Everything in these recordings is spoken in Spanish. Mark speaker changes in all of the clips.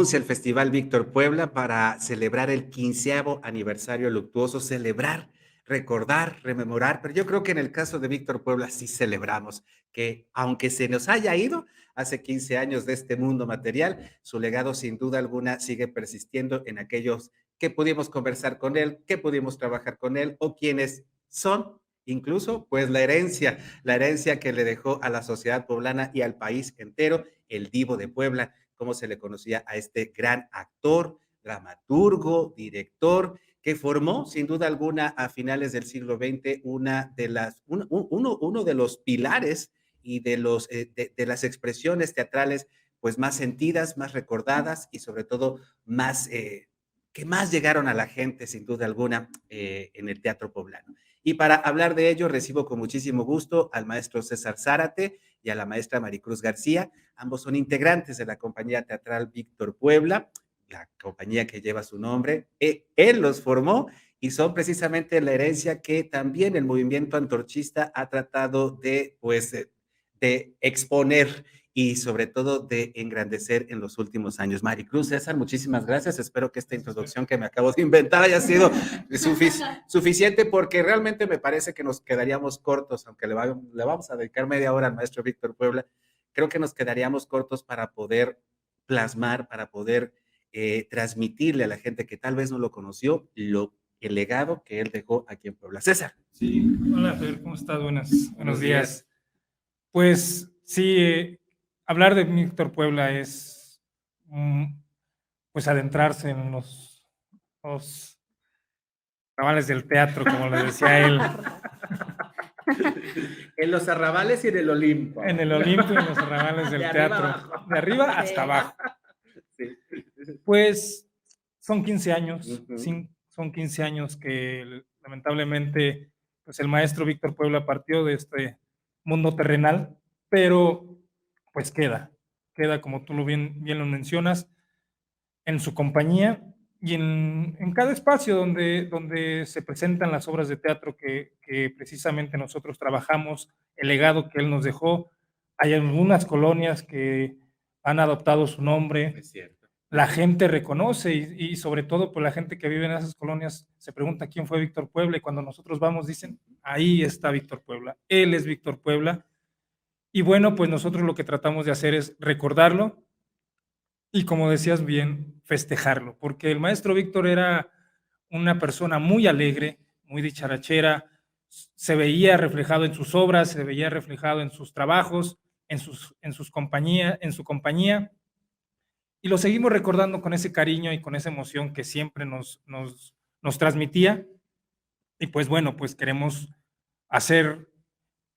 Speaker 1: anuncia el Festival Víctor Puebla para celebrar el 15º aniversario luctuoso, celebrar, recordar, rememorar, pero yo creo que en el caso de Víctor Puebla sí celebramos que aunque se nos haya ido hace 15 años de este mundo material, su legado sin duda alguna sigue persistiendo en aquellos que pudimos conversar con él, que pudimos trabajar con él o quienes son incluso pues la herencia que le dejó a la sociedad poblana y al país entero, el Divo de Puebla, como se le conocía a este gran actor, dramaturgo, director, que formó sin duda alguna a finales del siglo XX uno de los pilares y de las expresiones teatrales pues más sentidas, más recordadas y sobre todo más que más llegaron a la gente sin duda alguna en el teatro poblano. Y para hablar de ello recibo con muchísimo gusto al maestro César Zárate y a la maestra Maricruz García. Ambos son integrantes de la compañía teatral Víctor Puebla, la compañía que lleva su nombre. Él los formó y son precisamente la herencia que también el movimiento antorchista ha tratado de exponer y sobre todo de engrandecer en los últimos años. Maricruz, César, muchísimas gracias. Espero que esta introducción que me acabo de inventar haya sido suficiente porque realmente me parece que nos quedaríamos cortos, aunque le vamos a dedicar media hora al maestro Víctor Puebla, creo que nos quedaríamos cortos para poder plasmar, para poder transmitirle a la gente que tal vez no lo conoció, el legado que él dejó aquí en Puebla. César.
Speaker 2: Sí, hola Fer, ¿cómo estás? Buenos días. Pues sí, hablar de Víctor Puebla es pues adentrarse en los arrabales del teatro, como le decía él.
Speaker 1: En los arrabales y en el Olimpo.
Speaker 2: En el Olimpo y en los arrabales del teatro. De arriba hasta abajo.
Speaker 1: Sí.
Speaker 2: Pues son 15 años,
Speaker 1: Uh-huh.
Speaker 2: son 15 años que lamentablemente pues el maestro Víctor Puebla partió de este mundo terrenal, pero pues queda como tú bien lo mencionas, en su compañía y en cada espacio donde se presentan las obras de teatro que precisamente nosotros trabajamos, el legado que él nos dejó. Hay algunas colonias que han adoptado su nombre.
Speaker 1: Es cierto.
Speaker 2: La gente reconoce y sobre todo pues la gente que vive en esas colonias se pregunta quién fue Víctor Puebla y cuando nosotros vamos dicen, ahí está Víctor Puebla, él es Víctor Puebla. Y bueno, pues nosotros lo que tratamos de hacer es recordarlo y como decías bien, festejarlo, porque el maestro Víctor era una persona muy alegre, muy dicharachera, se veía reflejado en sus obras, se veía reflejado en sus trabajos, en su compañía, y lo seguimos recordando con ese cariño y con esa emoción que siempre nos transmitía. Y pues bueno, pues queremos hacer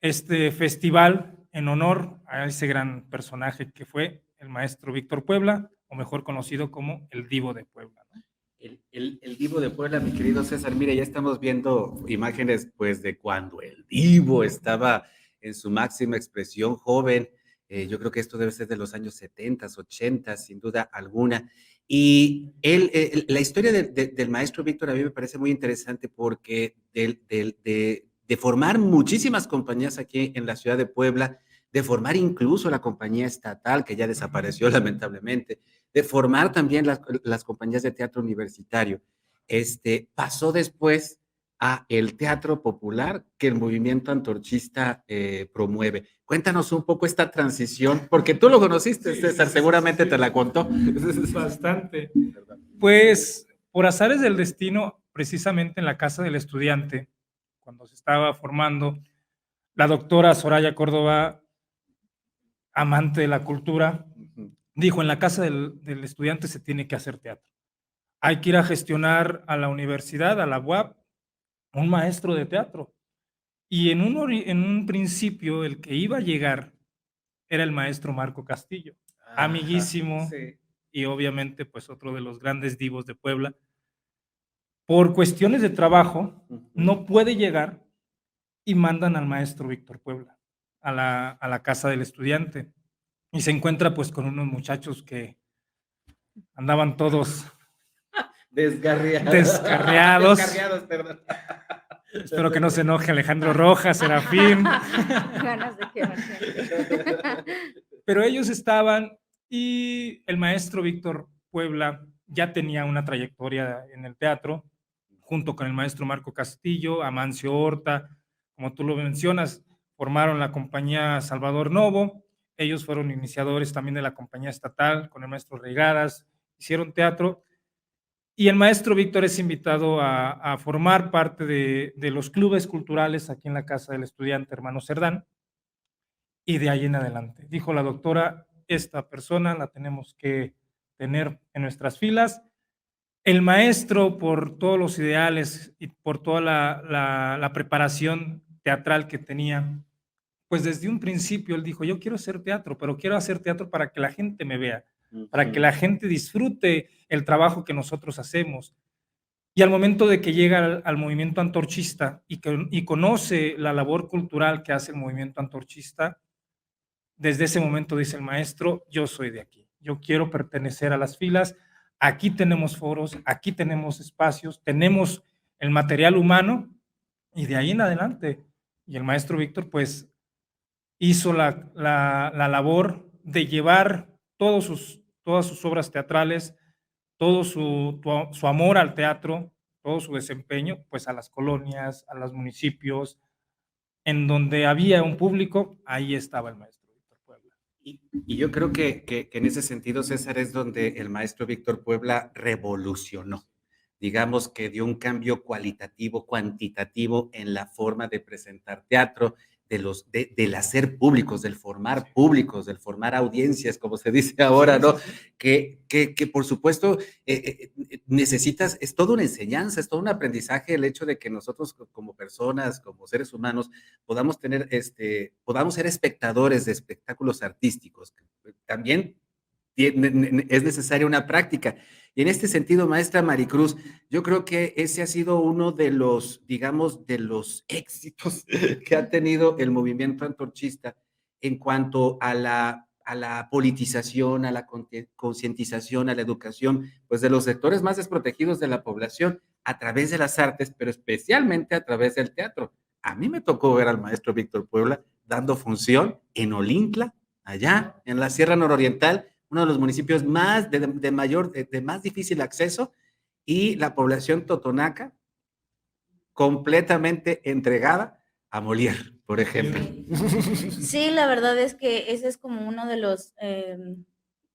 Speaker 2: este festival en honor a ese gran personaje que fue el maestro Víctor Puebla, o mejor conocido como el Divo de Puebla, ¿no?
Speaker 1: El Divo de Puebla, mi querido César, mire, ya estamos viendo imágenes pues de cuando el Divo estaba en su máxima expresión joven. Yo creo que esto debe ser de los años 70, 80, sin duda alguna. Y la historia del maestro Víctor a mí me parece muy interesante porque de formar muchísimas compañías aquí en la ciudad de Puebla, de formar incluso la compañía estatal que ya desapareció lamentablemente, de formar también las compañías de teatro universitario. Pasó después a el teatro popular que el movimiento antorchista promueve. Cuéntanos un poco esta transición, porque tú lo conociste, sí, César, seguramente sí. Te la contó.
Speaker 2: Bastante. Pues por azares del destino, precisamente en la Casa del Estudiante, cuando se estaba formando, la doctora Soraya Córdoba, amante de la cultura, dijo, en la Casa del Estudiante se tiene que hacer teatro. Hay que ir a gestionar a la universidad, a la UAP, un maestro de teatro. Y en un principio el que iba a llegar era el maestro Marco Castillo, amiguísimo, sí. Y obviamente pues otro de los grandes divos de Puebla. Por cuestiones de trabajo no puede llegar y mandan al maestro Víctor Puebla a la Casa del Estudiante. Y se encuentra pues con unos muchachos que andaban todos descarriados.
Speaker 1: Perdón.
Speaker 2: Espero que no se enoje Alejandro Rojas, Serafín.
Speaker 3: Ganas de que
Speaker 2: Pero ellos estaban y el maestro Víctor Puebla ya tenía una trayectoria en el teatro, junto con el maestro Marco Castillo, Amancio Horta, como tú lo mencionas, formaron la compañía Salvador Novo, ellos fueron iniciadores también de la compañía estatal con el maestro Reigadas, hicieron teatro, y el maestro Víctor es invitado a formar parte de los clubes culturales aquí en la Casa del Estudiante Hermano Cerdán, y de ahí en adelante. Dijo la doctora, esta persona la tenemos que tener en nuestras filas. El maestro, por todos los ideales y por toda la preparación teatral que tenía, pues desde un principio él dijo, yo quiero hacer teatro, pero quiero hacer teatro para que la gente me vea, para que la gente disfrute el trabajo que nosotros hacemos. Y al momento de que llega al movimiento antorchista y conoce la labor cultural que hace el movimiento antorchista, desde ese momento dice el maestro, yo soy de aquí, yo quiero pertenecer a las filas, aquí tenemos foros, aquí tenemos espacios, tenemos el material humano, y de ahí en adelante. Y el maestro Víctor pues hizo la labor de llevar todas sus obras teatrales, todo su amor al teatro, todo su desempeño, pues a las colonias, a los municipios, en donde había un público, ahí estaba el maestro Víctor Puebla.
Speaker 1: Y yo creo que en ese sentido, César, es donde el maestro Víctor Puebla revolucionó. Digamos que dio un cambio cualitativo, cuantitativo en la forma de presentar teatro, del hacer públicos, del formar públicos, del formar audiencias, como se dice ahora, ¿no? Que por supuesto necesitas, es toda una enseñanza, es todo un aprendizaje el hecho de que nosotros como personas, como seres humanos, podamos tener, podamos ser espectadores de espectáculos artísticos. También es necesaria una práctica. Y en este sentido, maestra Maricruz, yo creo que ese ha sido uno de los, digamos, de los éxitos que ha tenido el movimiento antorchista en cuanto a la politización, a la concientización, a la educación, pues de los sectores más desprotegidos de la población a través de las artes, pero especialmente a través del teatro. A mí me tocó ver al maestro Víctor Puebla dando función en Olintla, allá en la Sierra Nororiental, uno de los municipios más de más difícil acceso, y la población totonaca completamente entregada a Molière, por ejemplo.
Speaker 3: Sí, la verdad es que ese es como uno de los,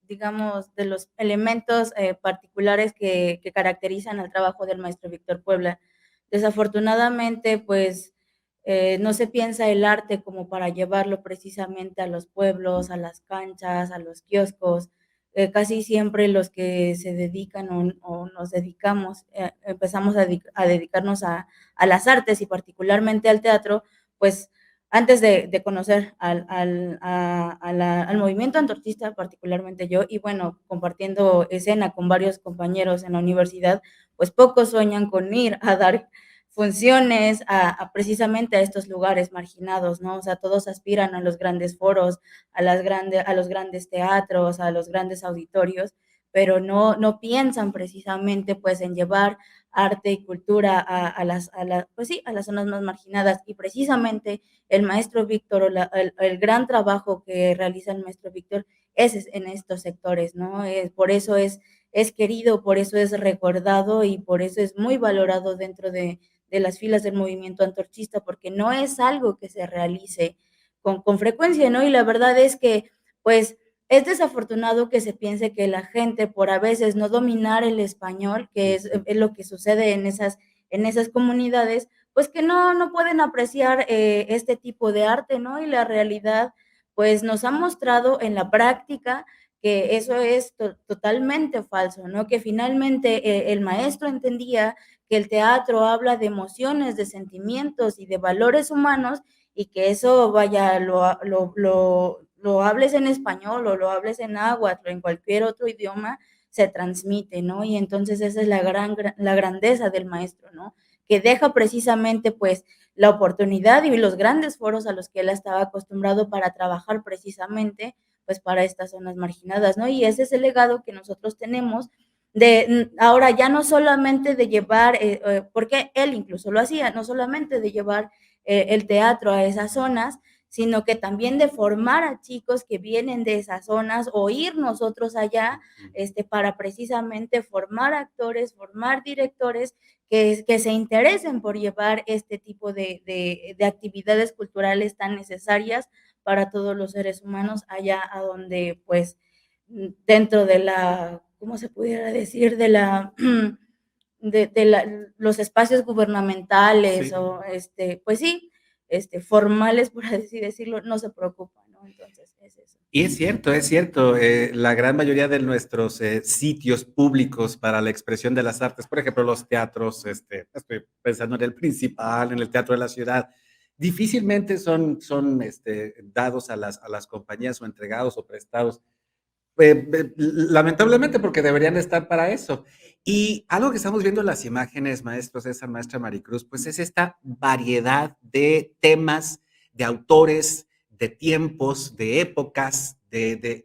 Speaker 3: digamos, de los elementos particulares que caracterizan al trabajo del maestro Víctor Puebla. Desafortunadamente, pues, no se piensa el arte como para llevarlo precisamente a los pueblos, a las canchas, a los kioscos. Casi siempre los que se dedican o nos dedicamos, empezamos a dedicarnos a las artes y particularmente al teatro, pues antes de conocer al movimiento antorchista, particularmente yo, y bueno, compartiendo escena con varios compañeros en la universidad, pues pocos sueñan con ir a dar funciones precisamente a estos lugares marginados, ¿no? O sea, todos aspiran a los grandes foros, a los grandes teatros, a los grandes auditorios, pero no piensan precisamente pues en llevar arte y cultura pues sí, a las zonas más marginadas, y precisamente el maestro Víctor, el gran trabajo que realiza el maestro Víctor es en estos sectores, ¿no? Por eso es querido, por eso es recordado y por eso es muy valorado dentro de las filas del movimiento antorchista, porque no es algo que se realice con frecuencia, ¿no? Y la verdad es que, pues, es desafortunado que se piense que la gente, por a veces no dominar el español, que es lo que sucede en esas comunidades, pues que no pueden apreciar este tipo de arte, ¿no? Y la realidad, pues nos ha mostrado en la práctica que eso es totalmente falso, ¿no? Que finalmente el maestro entendía que el teatro habla de emociones, de sentimientos y de valores humanos, y que eso, vaya, lo hables en español o lo hables en náhuatl o en cualquier otro idioma, se transmite, ¿no? Y entonces esa es la grandeza del maestro, ¿no? Que deja precisamente pues la oportunidad y los grandes foros a los que él estaba acostumbrado para trabajar precisamente pues para estas zonas marginadas, ¿no? Y ese es el legado que nosotros tenemos de ahora ya no solamente de llevar, porque él incluso lo hacía, no solamente de llevar el teatro a esas zonas, sino que también de formar a chicos que vienen de esas zonas o ir nosotros allá para precisamente formar actores, formar directores que se interesen por llevar este tipo de actividades culturales tan necesarias para todos los seres humanos allá a donde, pues, dentro de la, ¿cómo se pudiera decir? De la, los espacios gubernamentales
Speaker 1: Sí.
Speaker 3: o, pues sí, formales, por así decirlo, no se preocupan, ¿no? Entonces, es eso.
Speaker 1: Y es cierto, la gran mayoría de nuestros sitios públicos para la expresión de las artes, por ejemplo, los teatros, estoy pensando en el Principal, en el Teatro de la Ciudad, difícilmente son dados a las compañías o entregados o prestados lamentablemente, porque deberían estar para eso. Y algo que estamos viendo en las imágenes, maestro César, maestra Maricruz, pues es esta variedad de temas, de autores, de tiempos, de épocas,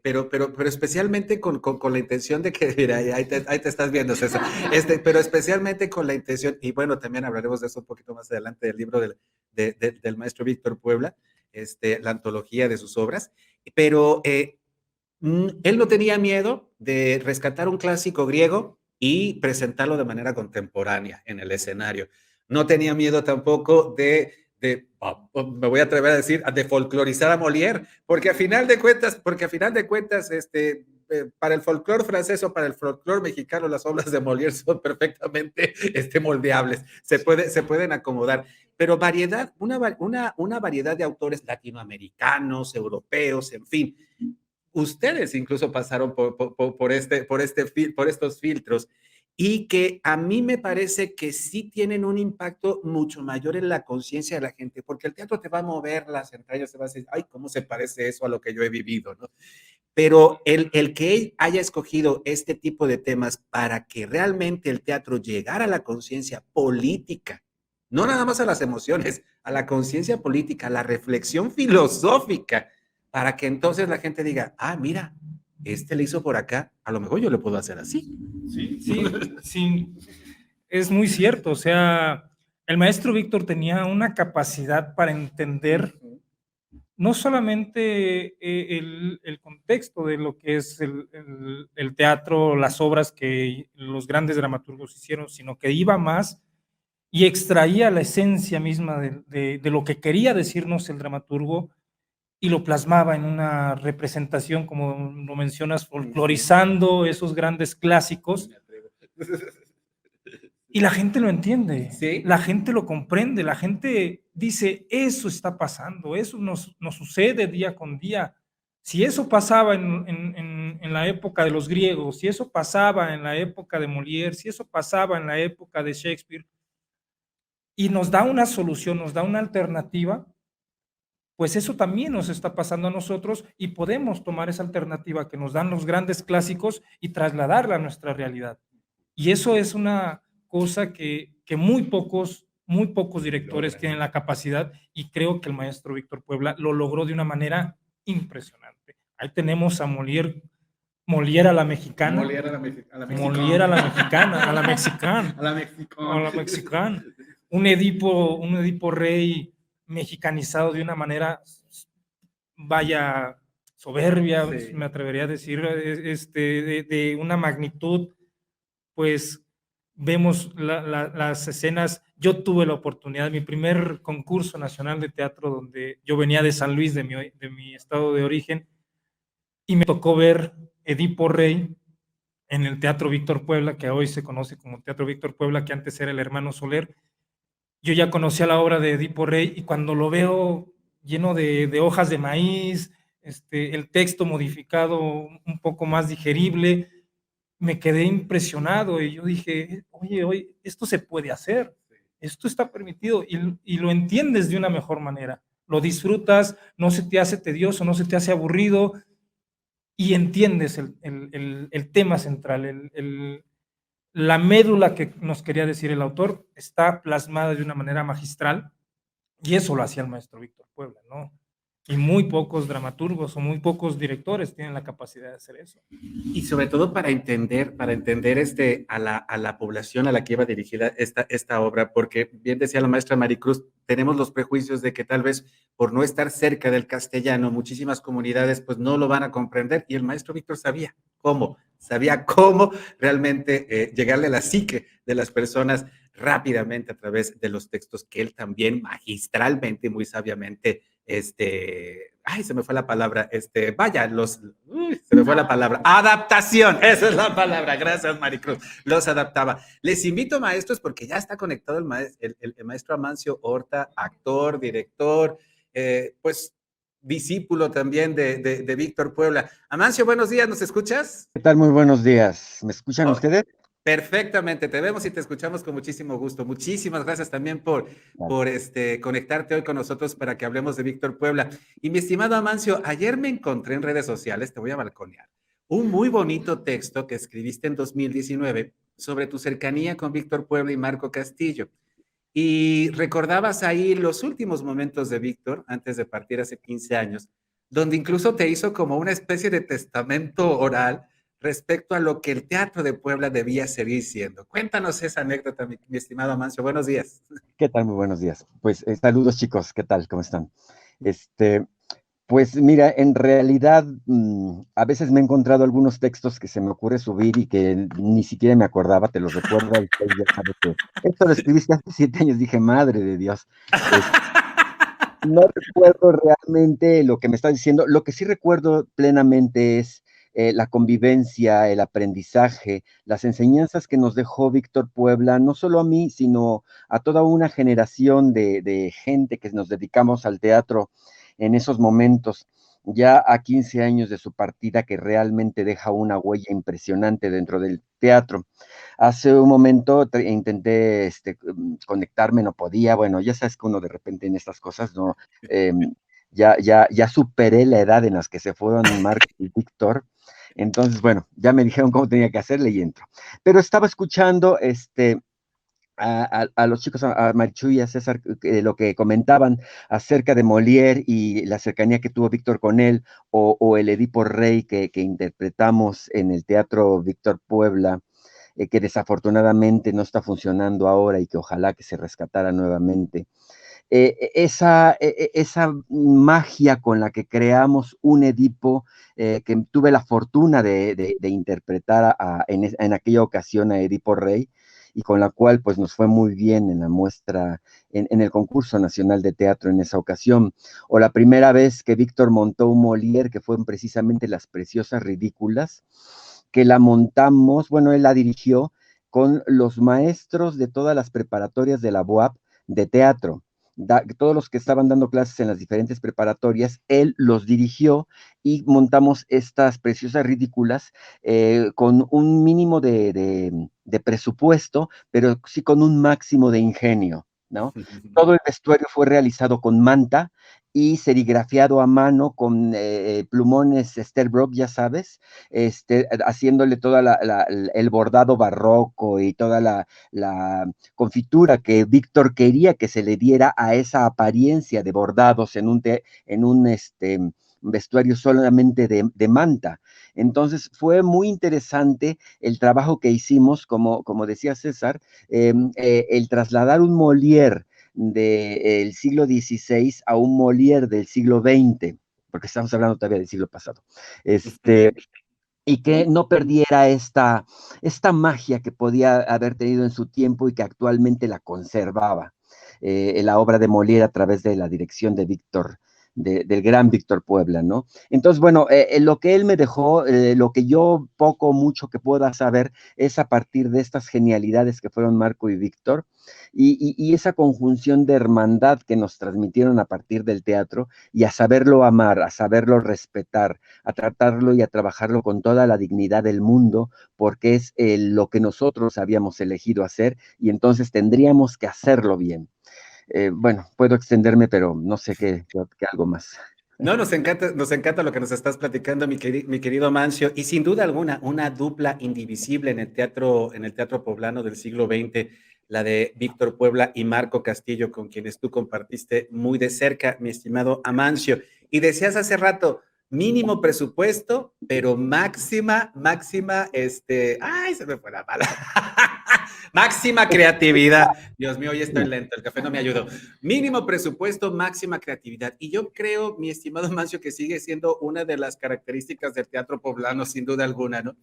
Speaker 1: pero especialmente con la intención de que, mira, ahí te estás viendo, César, pero especialmente con la intención, y bueno, también hablaremos de eso un poquito más adelante del libro del maestro Víctor Puebla, la antología de sus obras, pero él no tenía miedo de rescatar un clásico griego y presentarlo de manera contemporánea en el escenario. No tenía miedo tampoco me voy a atrever a decir, de folclorizar a Molière, porque a final de cuentas, para el folclore francés o para el folclore mexicano, las obras de Molière son perfectamente moldeables, se pueden acomodar, pero una variedad de autores latinoamericanos, europeos, en fin, ustedes incluso pasaron por estos filtros y que a mí me parece que sí tienen un impacto mucho mayor en la conciencia de la gente, porque el teatro te va a mover las entrañas, te va a decir, ay, ¿cómo se parece eso a lo que yo he vivido? ¿No? Pero el que él haya escogido este tipo de temas para que realmente el teatro llegara a la conciencia política, no nada más a las emociones, a la conciencia política, a la reflexión filosófica, para que entonces la gente diga, ah, mira, le hizo por acá, a lo mejor yo le puedo hacer así.
Speaker 2: Sí, sí, sí, es muy cierto. O sea, el maestro Víctor tenía una capacidad para entender no solamente el contexto de lo que es el teatro, las obras que los grandes dramaturgos hicieron, sino que iba más y extraía la esencia misma de lo que quería decirnos el dramaturgo y lo plasmaba en una representación, como lo mencionas, folclorizando esos grandes clásicos. Y la gente lo entiende,
Speaker 1: Sí.
Speaker 2: la gente lo comprende, la gente dice, eso está pasando, eso nos sucede día con día. Si eso pasaba en la época de los griegos, si eso pasaba en la época de Molière, si eso pasaba en la época de Shakespeare, y nos da una solución, nos da una alternativa, pues eso también nos está pasando a nosotros y podemos tomar esa alternativa que nos dan los grandes clásicos y trasladarla a nuestra realidad. Y eso es una cosa que muy pocos directores tienen la capacidad, y creo que el maestro Víctor Puebla lo logró de una manera impresionante. Ahí tenemos a Molière a la mexicana.
Speaker 1: Molière a la mexicana.
Speaker 2: Molière a la mexicana, a la mexicana.
Speaker 1: A la mexicana.
Speaker 2: A la mexicana. Un Edipo Rey mexicanizado de una manera, vaya, soberbia,
Speaker 1: Sí.
Speaker 2: me atrevería a decir, de una magnitud, pues vemos las escenas. Yo tuve la oportunidad, mi primer concurso nacional de teatro, donde yo venía de San Luis, de mi estado de origen, y me tocó ver Edipo Rey en el Teatro Víctor Puebla, que hoy se conoce como Teatro Víctor Puebla, que antes era el Hermano Soler. Yo ya conocía la obra de Edipo Rey, y cuando lo veo lleno de hojas de maíz, el texto modificado un poco más digerible, me quedé impresionado y yo dije, oye, esto se puede hacer, esto está permitido, y lo entiendes de una mejor manera, lo disfrutas, no se te hace tedioso, no se te hace aburrido, y entiendes el tema central, la médula que nos quería decir el autor está plasmada de una manera magistral, y eso lo hacía el maestro Víctor Puebla, ¿no? Y muy pocos dramaturgos o muy pocos directores tienen la capacidad de hacer eso.
Speaker 1: Y sobre todo para entender a la población a la que iba dirigida esta obra, porque bien decía la maestra Maricruz, tenemos los prejuicios de que tal vez por no estar cerca del castellano, muchísimas comunidades pues no lo van a comprender, y el maestro Víctor sabía cómo realmente llegarle a la psique de las personas rápidamente a través de los textos que él también magistralmente y muy sabiamente ay, se me fue la palabra, se me fue la palabra, adaptación, esa es la palabra, gracias Maricruz, los adaptaba. Les invito, maestros, porque ya está conectado el maestro Amancio Horta, actor, director, pues discípulo también de Víctor Puebla. Amancio, buenos días, ¿nos escuchas?
Speaker 4: ¿Qué tal? Muy buenos días. ¿Me escuchan
Speaker 1: Oh,
Speaker 4: ustedes?
Speaker 1: perfectamente, te vemos y te escuchamos con muchísimo gusto. Muchísimas gracias también por conectarte hoy con nosotros para que hablemos de Víctor Puebla. Y mi estimado Amancio, ayer me encontré en redes sociales, te voy a balconear, un muy bonito texto que escribiste en 2019 sobre tu cercanía con Víctor Puebla y Marco Castillo. Y recordabas ahí los últimos momentos de Víctor antes de partir hace 15 años, donde incluso te hizo como una especie de testamento oral respecto a lo que el Teatro de Puebla debía seguir siendo. Cuéntanos esa anécdota, mi estimado Amancio. Buenos días.
Speaker 4: ¿Qué tal? Muy buenos días. Pues saludos chicos, ¿qué tal? ¿Cómo están? Este, pues mira, en realidad a veces me he encontrado algunos textos que se me ocurre subir y que ni siquiera me acordaba, te los recuerdo, y pues ya sabes que esto lo escribiste hace 7 años, dije, madre de Dios. Es- no recuerdo realmente lo que me estás diciendo, lo que sí recuerdo plenamente es la convivencia, el aprendizaje, las enseñanzas que nos dejó Víctor Puebla, no solo a mí, sino a toda una generación de gente que nos dedicamos al teatro en esos momentos, ya a 15 años de su partida, que realmente deja una huella impresionante dentro del teatro. Hace un momento intenté conectarme, no podía, bueno, ya sabes que uno de repente en estas cosas, no, eh, ya superé la edad en las que se fueron Marco y Víctor, entonces, bueno, ya me dijeron cómo tenía que hacerle y entro. Pero estaba escuchando a los chicos, a Marichu y a César, lo que comentaban acerca de Molière y la cercanía que tuvo Víctor con él, o el Edipo Rey que interpretamos en el Teatro Víctor Puebla, que desafortunadamente no está funcionando ahora y que ojalá que se rescatara nuevamente. Esa magia con la que creamos un Edipo, que tuve la fortuna de interpretar en aquella ocasión a Edipo Rey, y con la cual pues nos fue muy bien en la muestra, en el concurso nacional de teatro en esa ocasión, o la primera vez que Víctor montó un Molière, que fueron precisamente Las Preciosas Ridículas, que la montamos, bueno, él la dirigió con los maestros de todas las preparatorias de la BUAP de teatro. Todos los que estaban dando clases en las diferentes preparatorias, él los dirigió y montamos estas Preciosas Ridículas con un mínimo de presupuesto, pero sí con un máximo de ingenio, ¿no? Todo el vestuario fue realizado con manta y serigrafiado a mano con plumones Sterbrook, ya sabes, haciéndole toda el bordado barroco y toda la confitura que Víctor quería que se le diera a esa apariencia de bordados en un vestuario solamente de manta. Entonces fue muy interesante el trabajo que hicimos, como decía César, el trasladar un Molière del siglo XVI a un Molière del siglo XX, porque estamos hablando todavía del siglo pasado, y que no perdiera esta magia que podía haber tenido en su tiempo y que actualmente la conservaba, la obra de Molière a través de la dirección de Víctor, del gran Víctor Puebla, ¿no? Entonces, bueno, lo que él me dejó, lo que yo poco o mucho que pueda saber es a partir de estas genialidades que fueron Marco y Víctor, y esa conjunción de hermandad que nos transmitieron a partir del teatro, y a saberlo amar, a saberlo respetar, a tratarlo y a trabajarlo con toda la dignidad del mundo, porque es lo que nosotros habíamos elegido hacer, y entonces tendríamos que hacerlo bien. Bueno, puedo extenderme, pero no sé qué algo más.
Speaker 1: No, nos encanta lo que nos estás platicando, mi querido Mancio, y sin duda alguna, una dupla indivisible en el teatro poblano del siglo XX, la de Víctor Puebla y Marco Castillo, con quienes tú compartiste muy de cerca, mi estimado Amancio. Y decías hace rato, mínimo presupuesto, pero máxima, ay, se me fue la palabra. Máxima creatividad. Dios mío, hoy estoy lento, el café no me ayudó. Mínimo presupuesto, máxima creatividad. Y yo creo, mi estimado Mancio, que sigue siendo una de las características del teatro poblano, sin duda alguna, ¿no?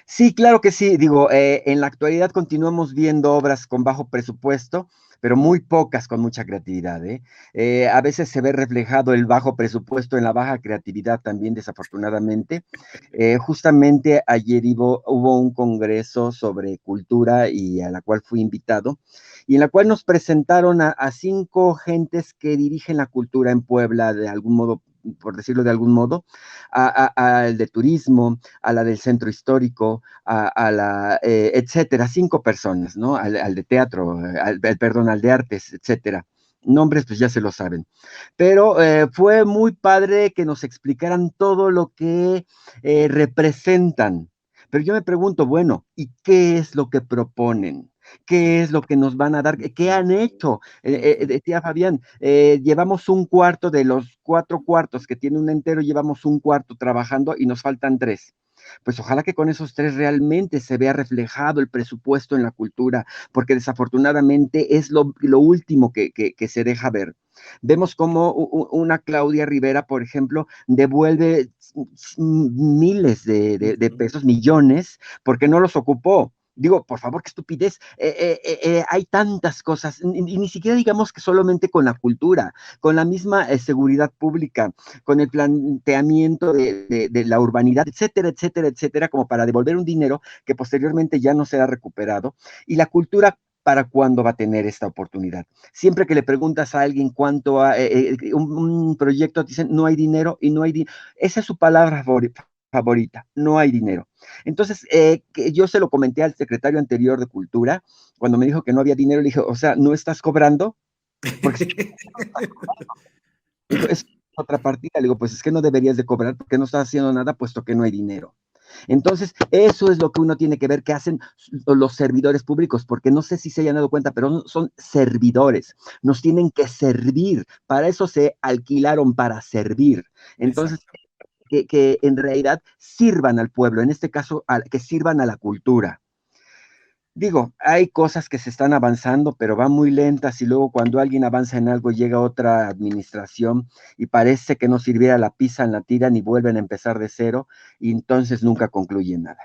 Speaker 4: Sí, claro que sí. Digo, en la actualidad continuamos viendo obras con bajo presupuesto, pero muy pocas con mucha creatividad, ¿eh? A veces se ve reflejado el bajo presupuesto en la baja creatividad también, desafortunadamente. Justamente ayer hubo un congreso sobre cultura y a la cual fui invitado, y en la cual nos presentaron a 5 gentes que dirigen la cultura en Puebla de algún modo, por decirlo de algún modo, al de turismo, a la del centro histórico, etcétera, 5 personas, ¿no? Al de teatro, perdón, al de artes, etcétera. Nombres, pues ya se lo saben. Pero fue muy padre que nos explicaran todo lo que representan. Pero yo me pregunto, bueno, ¿y qué es lo que proponen? ¿Qué es lo que nos van a dar? ¿Qué han hecho? Decía Fabián, llevamos un cuarto de los 4 cuartos que tiene un entero, llevamos un cuarto trabajando y nos faltan 3. Pues ojalá que con esos 3 realmente se vea reflejado el presupuesto en la cultura, porque desafortunadamente es lo último que se deja ver. Vemos como una Claudia Rivera, por ejemplo, devuelve miles de pesos, millones, porque no los ocupó. Digo, por favor, qué estupidez. Hay tantas cosas, y ni siquiera digamos que solamente con la cultura, con la misma seguridad pública, con el planteamiento de la urbanidad, etcétera, etcétera, etcétera, como para devolver un dinero que posteriormente ya no será recuperado. Y la cultura, ¿para cuándo va a tener esta oportunidad? Siempre que le preguntas a alguien cuánto un proyecto, dicen no hay dinero y no hay dinero. Esa es su palabra favorita, no hay dinero. Entonces, que yo se lo comenté al secretario anterior de Cultura, cuando me dijo que no había dinero, le dije, o sea, ¿no estás cobrando? Porque dijo, es otra partida. Le digo, pues es que no deberías de cobrar porque no estás haciendo nada, puesto que no hay dinero. Entonces, eso es lo que uno tiene que ver que hacen los servidores públicos, porque no sé si se hayan dado cuenta, pero son servidores, nos tienen que servir, para eso se alquilaron, para servir. Entonces,
Speaker 1: Exacto.
Speaker 4: que en realidad sirvan al pueblo, en este caso, que sirvan a la cultura. Digo, hay cosas que se están avanzando, pero van muy lentas y luego cuando alguien avanza en algo llega otra administración y parece que no sirviera, la pisan, la tiran y vuelven a empezar de cero y entonces nunca concluyen nada.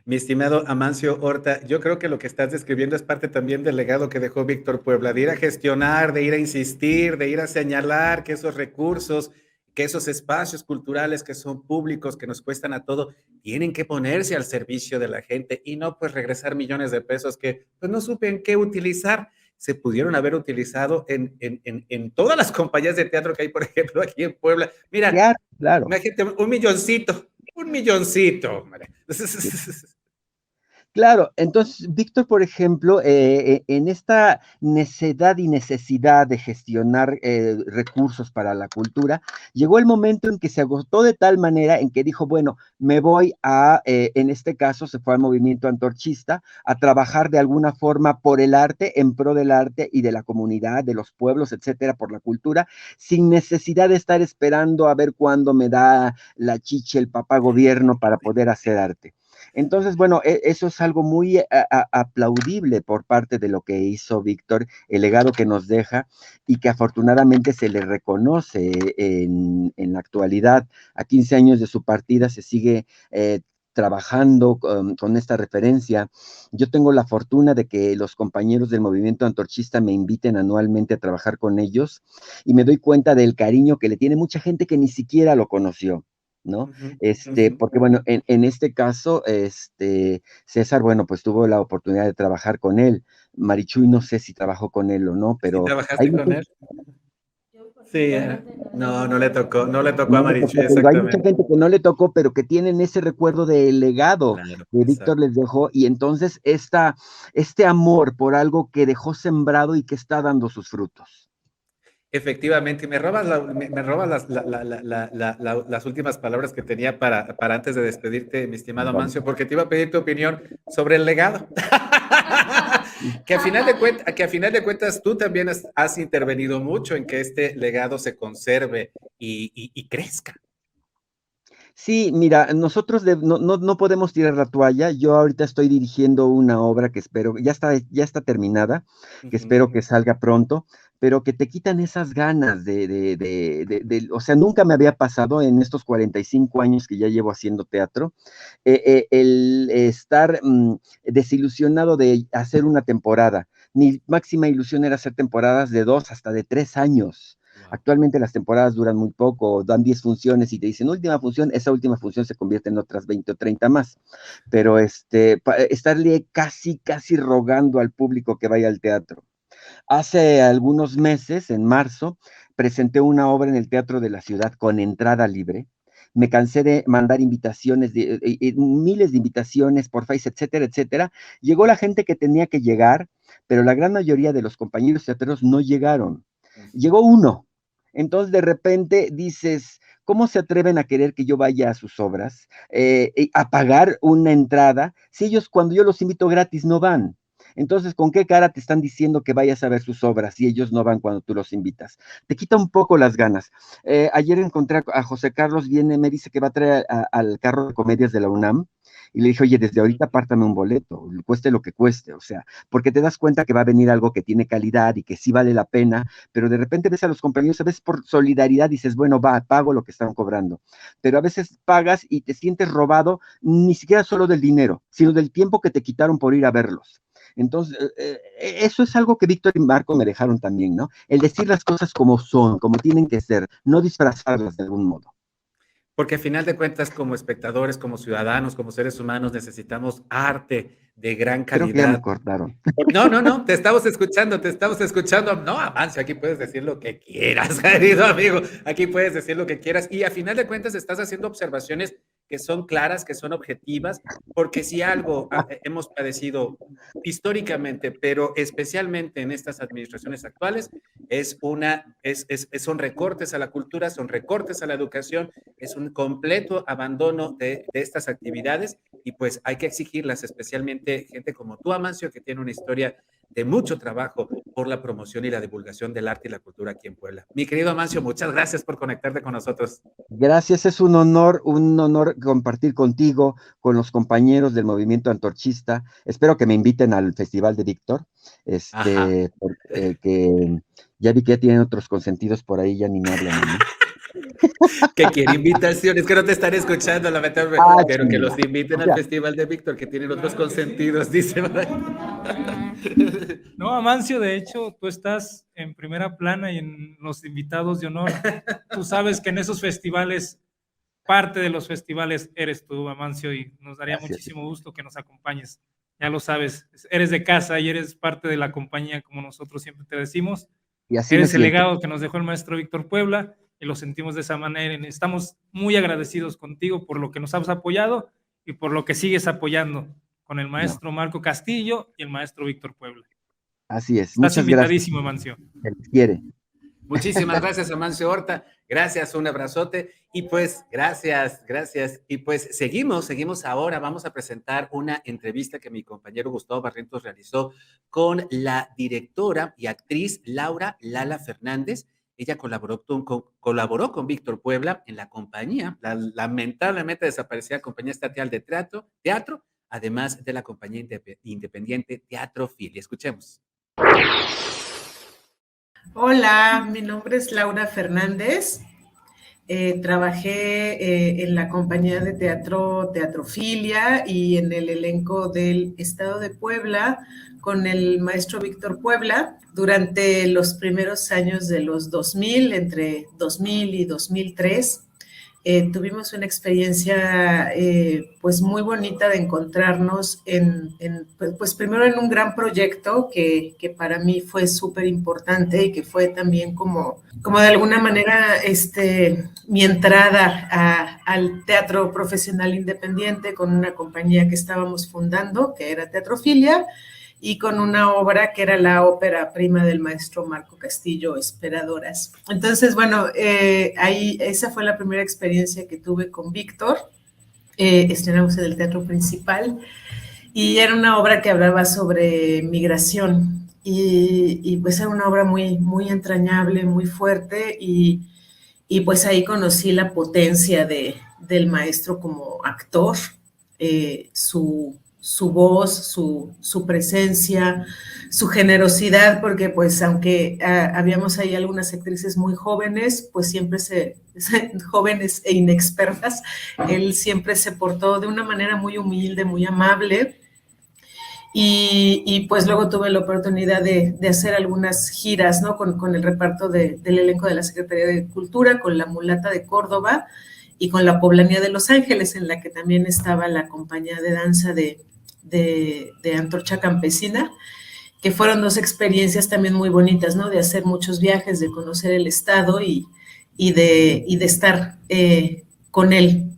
Speaker 1: Mi estimado Amancio Horta, yo creo que lo que estás describiendo es parte también del legado que dejó Víctor Puebla, de ir a gestionar, de ir a insistir, de ir a señalar que esos recursos, que esos espacios culturales que son públicos, que nos cuestan a todo, tienen que ponerse al servicio de la gente y no pues regresar millones de pesos que pues no supen qué utilizar. Se pudieron haber utilizado en todas las compañías de teatro que hay, por ejemplo, aquí en Puebla. Mira,
Speaker 4: Claro, claro.
Speaker 1: imagínate, un milloncito, hombre.
Speaker 4: Claro, entonces, Víctor, por ejemplo, en esta necedad y necesidad de gestionar recursos para la cultura, llegó el momento en que se agotó de tal manera en que dijo, bueno, me voy en este caso, se fue al movimiento antorchista, a trabajar de alguna forma por el arte, en pro del arte y de la comunidad, de los pueblos, etcétera, por la cultura, sin necesidad de estar esperando a ver cuándo me da la chiche el papá gobierno para poder hacer arte. Entonces, bueno, eso es algo muy aplaudible por parte de lo que hizo Víctor, el legado que nos deja y que afortunadamente se le reconoce en la actualidad. A 15 años de su partida se sigue trabajando con esta referencia. Yo tengo la fortuna de que los compañeros del movimiento antorchista me inviten anualmente a trabajar con ellos y me doy cuenta del cariño que le tiene mucha gente que ni siquiera lo conoció, ¿no? Porque bueno, en este caso, César, bueno, pues tuvo la oportunidad de trabajar con él. Marichuy no sé si trabajó con él o no,
Speaker 1: ¿Sí
Speaker 4: pero hay
Speaker 1: trabajaste con
Speaker 4: mucha,
Speaker 1: él? Sí, no, no le tocó a
Speaker 4: no le
Speaker 1: Marichuy,
Speaker 4: tocó, te digo, hay mucha
Speaker 1: exactamente.
Speaker 4: gente que no le tocó, pero que tienen ese recuerdo del legado
Speaker 1: Claro,
Speaker 4: que Víctor
Speaker 1: exacto.
Speaker 4: les dejó, y entonces este amor por algo que dejó sembrado y que está dando sus frutos.
Speaker 1: Efectivamente, me robas, me robas las últimas palabras que tenía para antes de despedirte, mi estimado
Speaker 4: Perdón.
Speaker 1: Mancio, porque te iba a pedir tu opinión sobre el legado. Que a final de cuentas tú también has intervenido mucho en que este legado se conserve y crezca.
Speaker 4: Sí, mira, nosotros no podemos tirar la toalla. Yo ahorita estoy dirigiendo una obra que espero, ya está terminada, que espero que salga pronto, pero que te quitan esas ganas o sea, nunca me había pasado en estos 45 años que ya llevo haciendo teatro, el estar desilusionado de hacer una temporada. Mi máxima ilusión era hacer temporadas de 2 hasta de 3 años. Actualmente las temporadas duran muy poco, dan 10 funciones y te dicen última función, esa última función se convierte en otras 20 o 30 más. Pero estarle casi rogando al público que vaya al teatro. Hace algunos meses, en marzo, presenté una obra en el Teatro de la Ciudad con entrada libre. Me cansé de mandar invitaciones, miles de invitaciones por Face, etcétera, etcétera. Llegó la gente que tenía que llegar, pero la gran mayoría de los compañeros teatreros no llegaron. Llegó uno. Entonces, de repente dices, ¿cómo se atreven a querer que yo vaya a sus obras, a pagar una entrada, si ellos cuando yo los invito gratis no van? Entonces, ¿con qué cara te están diciendo que vayas a ver sus obras si ellos no van cuando tú los invitas? Te quita un poco las ganas. Ayer encontré a José Carlos, me dice que va a traer al carro de comedias de la UNAM, y le dije, oye, desde ahorita apártame un boleto, cueste lo que cueste, o sea, porque te das cuenta que va a venir algo que tiene calidad y que sí vale la pena, pero de repente ves a los compañeros, a veces por solidaridad dices, bueno, pago lo que están cobrando, pero a veces pagas y te sientes robado, ni siquiera solo del dinero, sino del tiempo que te quitaron por ir a verlos. Entonces, eso es algo que Víctor y Marco me dejaron también, ¿no? El decir las cosas como son, como tienen que ser, no disfrazarlas de algún modo.
Speaker 1: Porque a final de cuentas, como espectadores, como ciudadanos, como seres humanos, necesitamos arte de gran
Speaker 4: Creo que ya me
Speaker 1: calidad.
Speaker 4: cortaron.
Speaker 1: No, te estamos escuchando, te estamos escuchando. No, Amancio, aquí puedes decir lo que quieras, querido amigo. Aquí puedes decir lo que quieras. Y a final de cuentas estás haciendo observaciones que son claras, que son objetivas, porque si algo hemos padecido históricamente, pero especialmente en estas administraciones actuales, son recortes a la cultura, son recortes a la educación, es un completo abandono de estas actividades y pues hay que exigirlas, especialmente gente como tú, Amancio, que tiene una historia de mucho trabajo por la promoción y la divulgación del arte y la cultura aquí en Puebla. Mi querido Amancio, muchas gracias por conectarte con nosotros.
Speaker 4: Gracias, es un honor compartir contigo, con los compañeros del movimiento antorchista. Espero que me inviten al Festival de Víctor, que ya vi que ya tienen otros consentidos por ahí, ya ni me hablan, ¿no?
Speaker 1: Que quiere invitaciones, que no te están escuchando, lamentablemente, pero que los inviten al Festival de Víctor, que tienen otros consentidos, dice.
Speaker 2: No, Amancio, de hecho, tú estás en primera plana y en los invitados de honor. Tú sabes que en esos festivales, parte de los festivales eres tú, Amancio, y nos daría muchísimo gusto que nos acompañes. Ya lo sabes, eres de casa y eres parte de la compañía, como nosotros siempre te decimos.
Speaker 4: Y así
Speaker 2: eres el legado que nos dejó el maestro Víctor Puebla y lo sentimos de esa manera. Estamos muy agradecidos contigo por lo que nos has apoyado y por lo que sigues apoyando con el maestro Marco Castillo y el maestro Víctor Puebla.
Speaker 4: Así es.
Speaker 2: Estás invitadísimo, Amancio.
Speaker 4: Se les quiere.
Speaker 1: Muchísimas gracias, Amancio Horta. Gracias, un abrazote. Y pues, gracias. Y pues, seguimos ahora. Vamos a presentar una entrevista que mi compañero Gustavo Barrientos realizó con la directora y actriz Laura Lala Fernández. Ella colaboró con Víctor Puebla en la compañía, la lamentablemente desaparecida Compañía Estatal de Teatro, además de la compañía independiente Teatro Filia. Escuchemos.
Speaker 5: Hola, mi nombre es Laura Fernández. Trabajé en la compañía de Teatro Filia y en el elenco del Estado de Puebla con el maestro Víctor Puebla durante los primeros años de los 2000, entre 2000 y 2003. Tuvimos una experiencia pues muy bonita de encontrarnos pues primero en un gran proyecto que para mí fue súper importante y que fue también como de alguna manera mi entrada al teatro profesional independiente con una compañía que estábamos fundando, que era Teatro Filia, y con una obra que era la ópera prima del maestro Marco Castillo, Esperadoras. Entonces, bueno, esa fue la primera experiencia que tuve con Víctor. Estrenamos en el Teatro Principal y era una obra que hablaba sobre migración, y pues era una obra muy, muy entrañable, muy fuerte, y pues ahí conocí la potencia del maestro como actor, su voz, su presencia, su generosidad, porque pues aunque habíamos ahí algunas actrices muy jóvenes, pues siempre jóvenes e inexpertas, él siempre se portó de una manera muy humilde, muy amable. Y pues luego tuve la oportunidad de hacer algunas giras, ¿no? Con el reparto del elenco de la Secretaría de Cultura, con la Mulata de Córdoba y con la Poblanía de Los Ángeles, en la que también estaba la compañía de danza de Antorcha Campesina, que fueron dos experiencias también muy bonitas, ¿no? De hacer muchos viajes, de conocer el estado y de estar con él.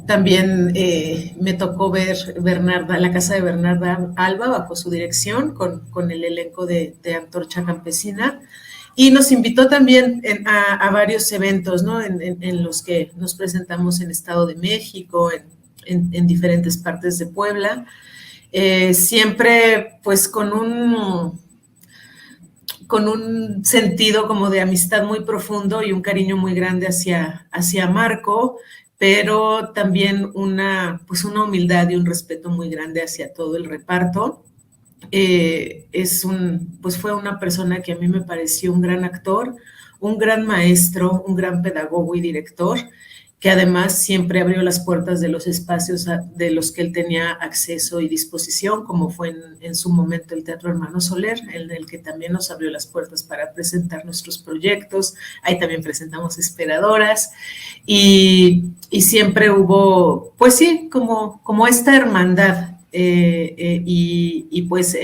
Speaker 5: También me tocó ver la casa de Bernarda Alba bajo su dirección con el elenco de Antorcha Campesina, y nos invitó también a varios eventos, ¿no? En los que nos presentamos en Estado de México, en diferentes partes de Puebla, siempre pues con un sentido como de amistad muy profundo y un cariño muy grande hacia Marco, pero también una humildad y un respeto muy grande hacia todo el reparto. Pues fue una persona que a mí me pareció un gran actor, un gran maestro, un gran pedagogo y director, que además siempre abrió las puertas de los espacios de los que él tenía acceso y disposición, como fue en su momento el Teatro Hermano Soler, en el que también nos abrió las puertas para presentar nuestros proyectos. Ahí también presentamos Esperadoras, y siempre hubo, pues sí, como esta hermandad, y pues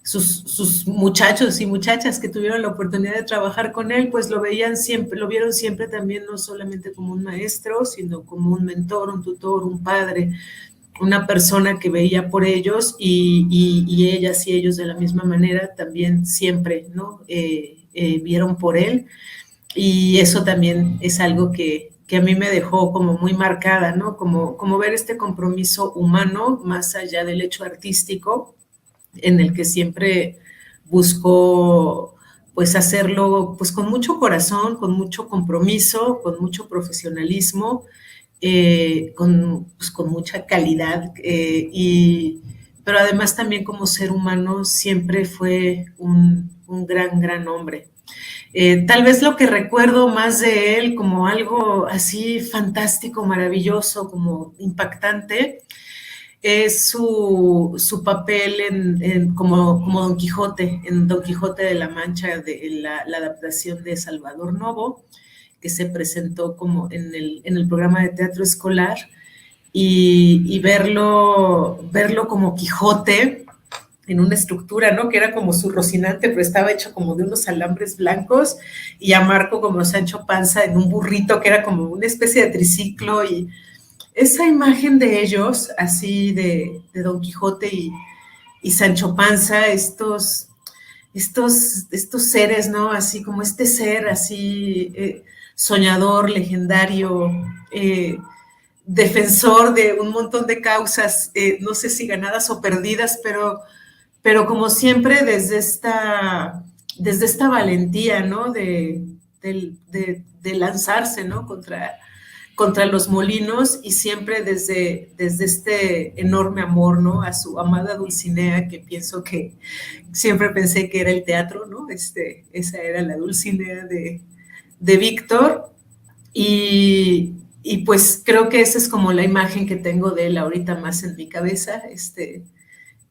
Speaker 5: sus muchachos y muchachas que tuvieron la oportunidad de trabajar con él, pues lo vieron siempre también, no solamente como un maestro, sino como un mentor, un tutor, un padre, una persona que veía por ellos, y ellas y ellos de la misma manera también siempre, ¿no? Vieron por él, y eso también es algo que a mí me dejó como muy marcada, ¿no? Como ver este compromiso humano más allá del hecho artístico, en el que siempre buscó pues hacerlo pues con mucho corazón, con mucho compromiso, con mucho profesionalismo, con mucha calidad, pero además también como ser humano siempre fue un gran hombre. Tal vez lo que recuerdo más de él como algo así fantástico, maravilloso, como impactante, es su papel como Don Quijote, en Don Quijote de la Mancha, de la adaptación de Salvador Novo, que se presentó como en el programa de teatro escolar, y verlo como Quijote en una estructura, ¿no? Que era como su Rocinante, pero estaba hecho como de unos alambres blancos, y a Marco como Sancho Panza en un burrito que era como una especie de triciclo, y esa imagen de ellos, así de Don Quijote y Sancho Panza, estos seres, ¿no? Así como este ser así soñador, legendario, defensor de un montón de causas, no sé si ganadas o perdidas, pero como siempre desde esta valentía, ¿no? De lanzarse, ¿no? Contra los molinos, y siempre desde este enorme amor, ¿no? A su amada Dulcinea, que pienso que siempre pensé que era el teatro, ¿no? Esa era la Dulcinea de Víctor, y pues creo que esa es como la imagen que tengo de él ahorita más en mi cabeza,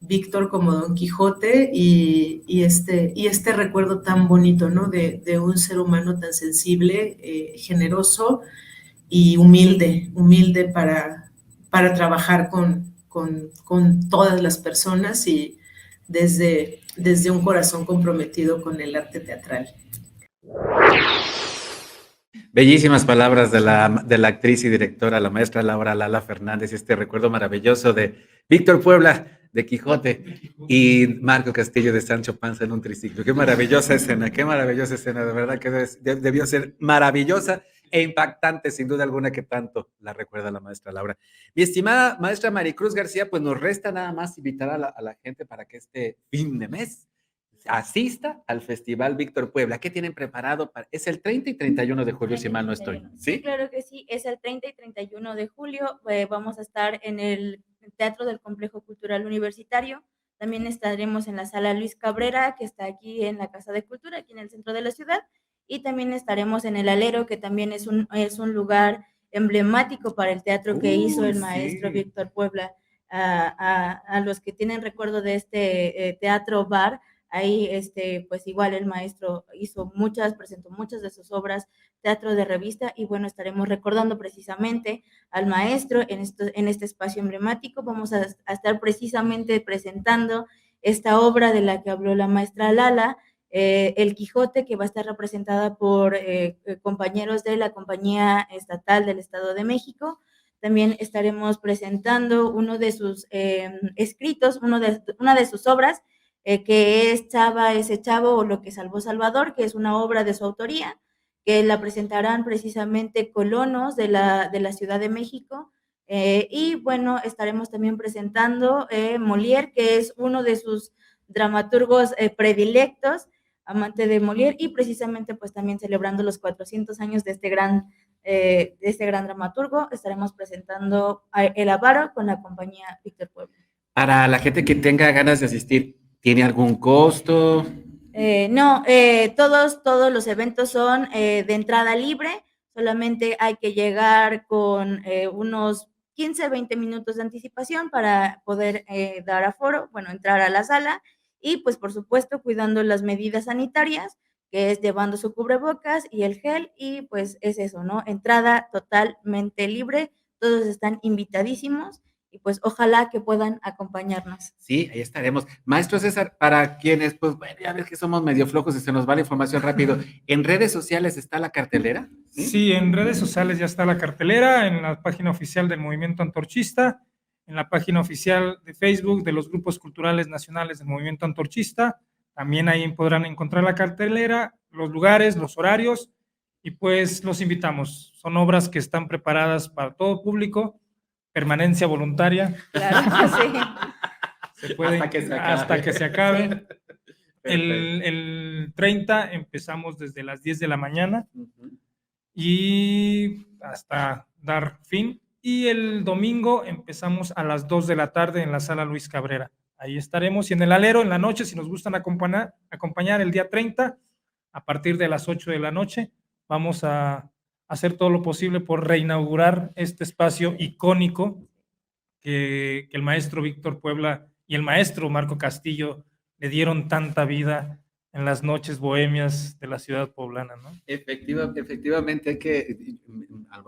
Speaker 5: Víctor como Don Quijote, y este recuerdo tan bonito, ¿no? De un ser humano tan sensible, generoso y humilde para trabajar con todas las personas, y desde un corazón comprometido con el arte teatral.
Speaker 1: Bellísimas palabras de la actriz y directora, la maestra Laura Lala Fernández, este recuerdo maravilloso de Víctor Puebla. de Quijote y Marco Castillo de Sancho Panza en un triciclo. Qué maravillosa escena, de verdad que debió ser maravillosa e impactante, sin duda alguna, que tanto la recuerda la maestra Laura. Mi estimada maestra Maricruz García, pues nos resta nada más invitar a la gente para que este fin de mes asista al Festival Víctor Puebla. ¿Qué tienen preparado? Es el 30 y 31 de julio, si mal no estoy.
Speaker 3: Sí, claro que sí, es el 30 y 31 de julio. Vamos a estar en el Teatro del Complejo Cultural Universitario. También estaremos en la Sala Luis Cabrera, que está aquí en la Casa de Cultura, aquí en el centro de la ciudad. Y también estaremos en el Alero, que también es un lugar emblemático para el teatro que hizo el maestro Víctor Puebla. A los que tienen recuerdo de este teatro bar, ahí pues igual el maestro presentó muchas de sus obras, teatro de revista, y bueno, estaremos recordando precisamente al maestro en este espacio emblemático. Vamos a estar precisamente presentando esta obra de la que habló la maestra Lala, El Quijote, que va a estar representada por compañeros de la Compañía Estatal del Estado de México. También estaremos presentando uno de sus escritos, una de sus obras, que es Chava ese chavo o lo que salvó Salvador, que es una obra de su autoría, que la presentarán precisamente colonos de la Ciudad de México. Y bueno, estaremos también presentando Molière, que es uno de sus dramaturgos predilectos, amante de Molière, y precisamente pues también celebrando los 400 años de este gran dramaturgo, estaremos presentando El Avaro con la compañía Víctor Puebla.
Speaker 1: Para la gente que tenga ganas de asistir, ¿tiene algún costo?
Speaker 3: No, todos los eventos son de entrada libre, solamente hay que llegar con unos 15, 20 minutos de anticipación para poder dar aforo, bueno, entrar a la sala, y pues por supuesto cuidando las medidas sanitarias, que es llevando su cubrebocas y el gel, y pues es eso, ¿no? Entrada totalmente libre, todos están invitadísimos, y pues ojalá que puedan acompañarnos.
Speaker 1: Sí, ahí estaremos. Maestro César, para quienes, pues bueno, ya ves que somos medio flojos y se nos va la información rápido, ¿en redes sociales está la cartelera?
Speaker 2: Sí, en redes sociales ya está la cartelera, en la página oficial del Movimiento Antorchista, en la página oficial de Facebook de los grupos culturales nacionales del Movimiento Antorchista. También ahí podrán encontrar la cartelera, los lugares, los horarios, y pues los invitamos. Son obras que están preparadas para todo público, permanencia voluntaria.
Speaker 3: Claro que sí.
Speaker 2: Se puede, hasta que se acabe. El 30 empezamos desde las 10 de la mañana y hasta dar fin. Y el domingo empezamos a las 2 de la tarde en la Sala Luis Cabrera. Ahí estaremos. Y en el Alero, en la noche, si nos gustan acompañar el día 30, a partir de las 8 de la noche, vamos a hacer todo lo posible por reinaugurar este espacio icónico que el maestro Víctor Puebla y el maestro Marco Castillo le dieron tanta vida en las noches bohemias de la ciudad poblana, ¿no?
Speaker 1: Efectivamente, hay que, a lo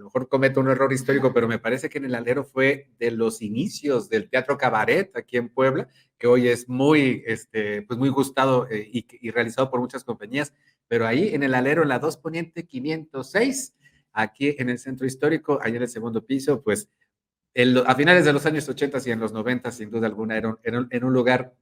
Speaker 1: mejor cometo un error histórico, pero me parece que en el Alero fue de los inicios del teatro cabaret aquí en Puebla, que hoy es muy, pues muy gustado y realizado por muchas compañías, pero ahí en el Alero, en la 2 Poniente 506, aquí en el centro histórico, ahí en el segundo piso, pues a finales de los años 80 y en los 90, sin duda alguna, era un lugar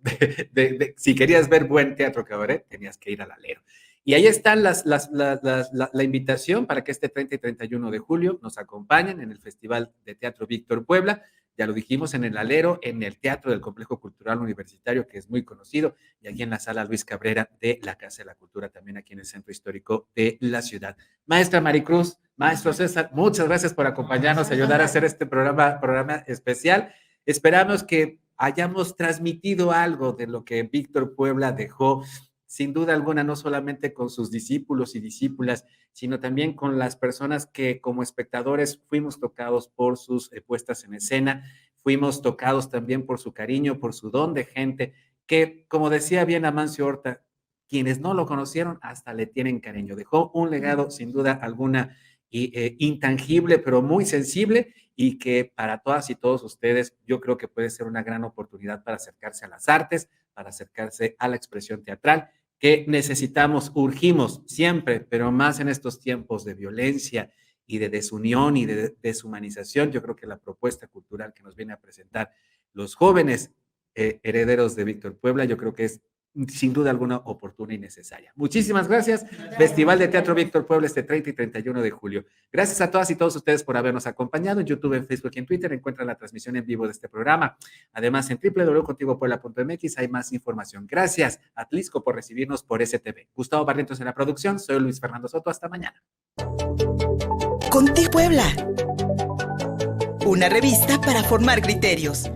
Speaker 1: si querías ver buen teatro cabaret, tenías que ir al Alero. Y ahí están la invitación para que este 30 y 31 de julio nos acompañen en el Festival de Teatro Víctor Puebla. Ya lo dijimos, en el Alero, en el Teatro del Complejo Cultural Universitario, que es muy conocido, y aquí en la Sala Luis Cabrera de la Casa de la Cultura, también aquí en el Centro Histórico de la ciudad. Maestra Maricruz, maestro César, muchas gracias por acompañarnos, ayudar a hacer este programa especial. Esperamos que hayamos transmitido algo de lo que Víctor Puebla dejó, sin duda alguna, no solamente con sus discípulos y discípulas, sino también con las personas que como espectadores fuimos tocados por sus puestas en escena, fuimos tocados también por su cariño, por su don de gente, que, como decía bien Amancio Horta, quienes no lo conocieron hasta le tienen cariño. Dejó un legado, sin duda alguna, intangible, pero muy sensible, y que para todas y todos ustedes yo creo que puede ser una gran oportunidad para acercarse a las artes, para acercarse a la expresión teatral, que necesitamos, urgimos siempre, pero más en estos tiempos de violencia y de desunión y de deshumanización. Yo creo que la propuesta cultural que nos viene a presentar los jóvenes herederos de Víctor Puebla, yo creo que es sin duda alguna oportuna y necesaria. Muchísimas gracias. Festival de Teatro Víctor Puebla este 30 y 31 de julio. Gracias a todas y todos ustedes por habernos acompañado en YouTube, en Facebook y en Twitter. Encuentran la transmisión en vivo de este programa. Además, en www.contigopuebla.mx hay más información. Gracias, Atlisco, por recibirnos por STV. Gustavo Barrientos en la producción. Soy Luis Fernando Soto. Hasta mañana.
Speaker 6: Contigo Puebla. Una revista para formar criterios.